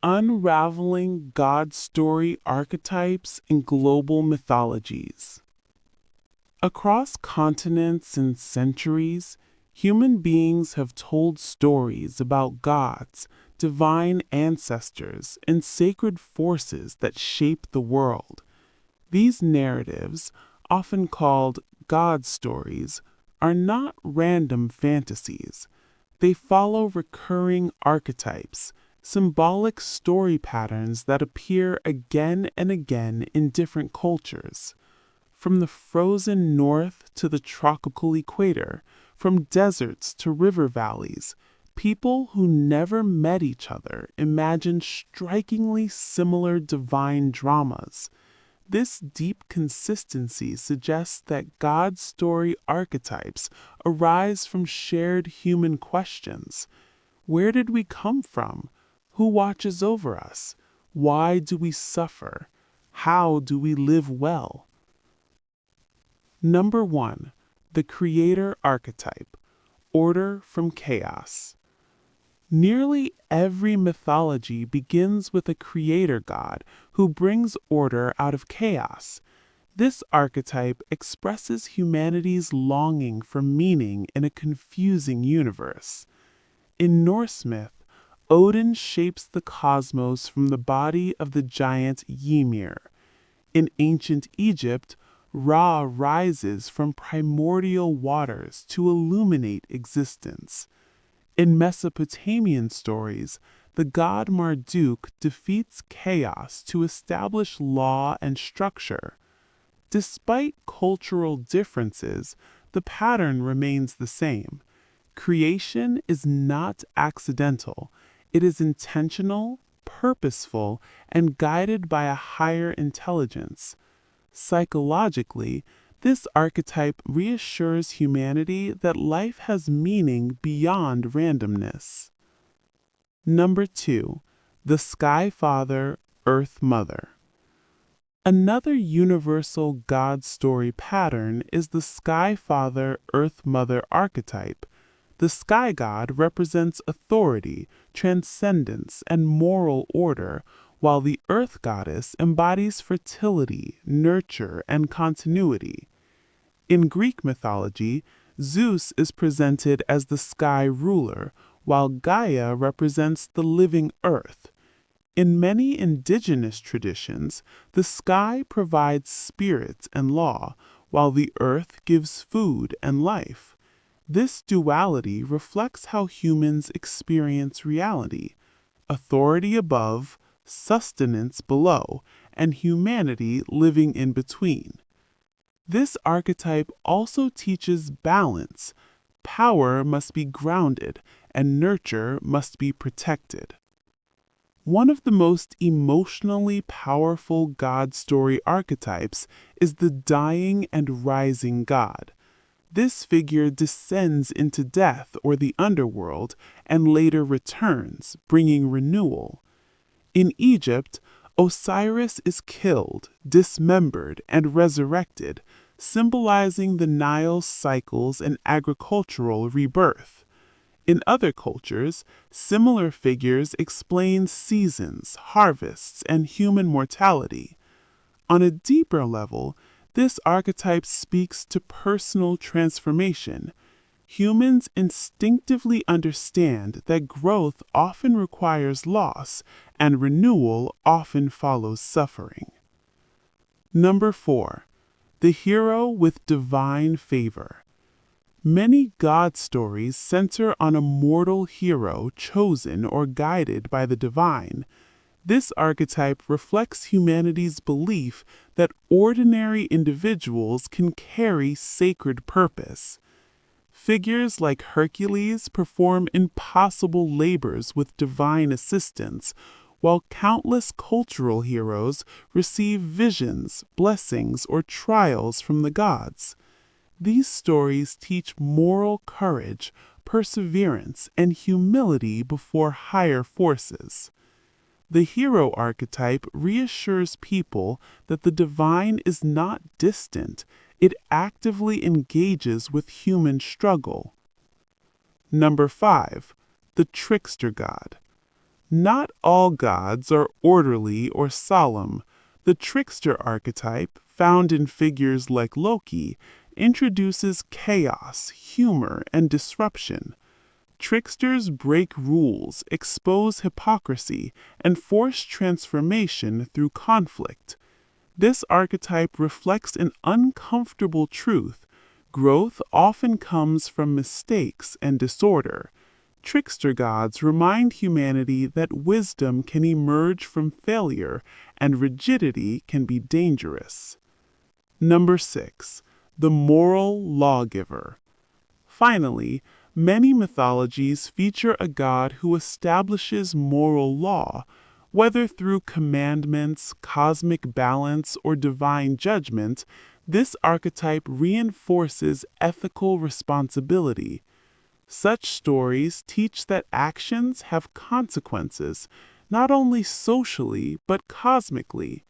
Unraveling God Story Archetypes in Global Mythologies. Across continents and centuries, human beings have told stories about gods, divine ancestors, and sacred forces that shape the world. These narratives, often called God stories, are not random fantasies. They follow recurring archetypes, symbolic story patterns that appear again and again in different cultures. From the frozen north to the tropical equator, from deserts to river valleys, people who never met each other imagine strikingly similar divine dramas. This deep consistency suggests that God's story archetypes arise from shared human questions. Where did we come from? Who watches over us? Why do we suffer? How do we live well? Number 1. The Creator Archetype. Order from Chaos. Nearly every mythology begins with a creator god who brings order out of chaos. This archetype expresses humanity's longing for meaning in a confusing universe. In Norse myth, Odin shapes the cosmos from the body of the giant Ymir. In ancient Egypt, Ra rises from primordial waters to illuminate existence. In Mesopotamian stories, the god Marduk defeats chaos to establish law and structure. Despite cultural differences, the pattern remains the same. Creation is not accidental. It is intentional, purposeful, and guided by a higher intelligence. Psychologically, this archetype reassures humanity that life has meaning beyond randomness. Number 2. The Sky Father, Earth Mother. Another universal God story pattern is the Sky Father, Earth Mother archetype. The sky god represents authority, transcendence, and moral order, while the earth goddess embodies fertility, nurture, and continuity. In Greek mythology, Zeus is presented as the sky ruler, while Gaia represents the living earth. In many indigenous traditions, the sky provides spirit and law, while the earth gives food and life. This duality reflects how humans experience reality: authority above, sustenance below, and humanity living in between. This archetype also teaches balance. Power must be grounded, and nurture must be protected. One of the most emotionally powerful God story archetypes is the dying and rising god. This figure descends into death or the underworld and later returns, bringing renewal. In Egypt, Osiris is killed, dismembered, and resurrected, symbolizing the Nile's cycles and agricultural rebirth. In other cultures, similar figures explain seasons, harvests, and human mortality. On a deeper level, this archetype speaks to personal transformation. Humans instinctively understand that growth often requires loss, and renewal often follows suffering. Number 4. The Hero with Divine Favor. Many God stories center on a mortal hero chosen or guided by the divine. This archetype reflects humanity's belief that ordinary individuals can carry sacred purpose. Figures like Hercules perform impossible labors with divine assistance, while countless cultural heroes receive visions, blessings, or trials from the gods. These stories teach moral courage, perseverance, and humility before higher forces. The hero archetype reassures people that the divine is not distant. It actively engages with human struggle. Number 5. The Trickster God. Not all gods are orderly or solemn. The trickster archetype, found in figures like Loki, introduces chaos, humor, and disruption. Tricksters break rules, expose hypocrisy, and force transformation through conflict. This archetype reflects an uncomfortable truth. Growth often comes from mistakes and disorder. Trickster gods remind humanity that wisdom can emerge from failure and rigidity can be dangerous. Number 6. The moral lawgiver. Finally, many mythologies feature a god who establishes moral law, whether through commandments, cosmic balance, or divine judgment. This archetype reinforces ethical responsibility. Such stories teach that actions have consequences, not only socially but cosmically.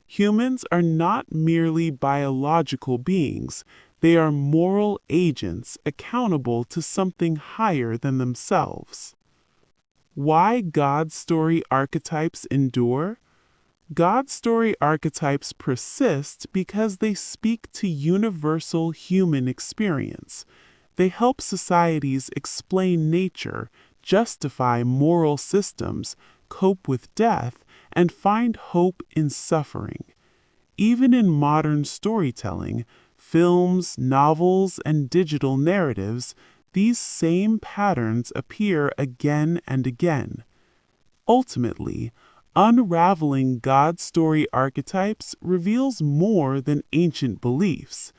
Humans are not merely biological beings, they are moral agents accountable to something higher than themselves. Why God story archetypes endure? God story archetypes persist because they speak to universal human experience. They help societies explain nature, justify moral systems, cope with death, and find hope in suffering. Even in modern storytelling, films, novels, and digital narratives, these same patterns appear again and again. Ultimately, unraveling God story archetypes reveals more than ancient beliefs.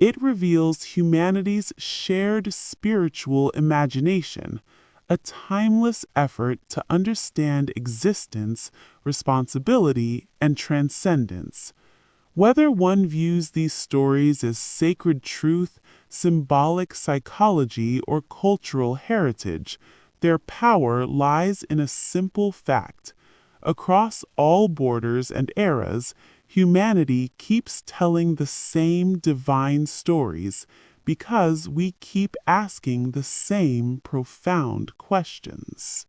It reveals humanity's shared spiritual imagination, a timeless effort to understand existence, responsibility, and transcendence. Whether one views these stories as sacred truth, symbolic psychology, or cultural heritage, their power lies in a simple fact. Across all borders and eras, humanity keeps telling the same divine stories because we keep asking the same profound questions.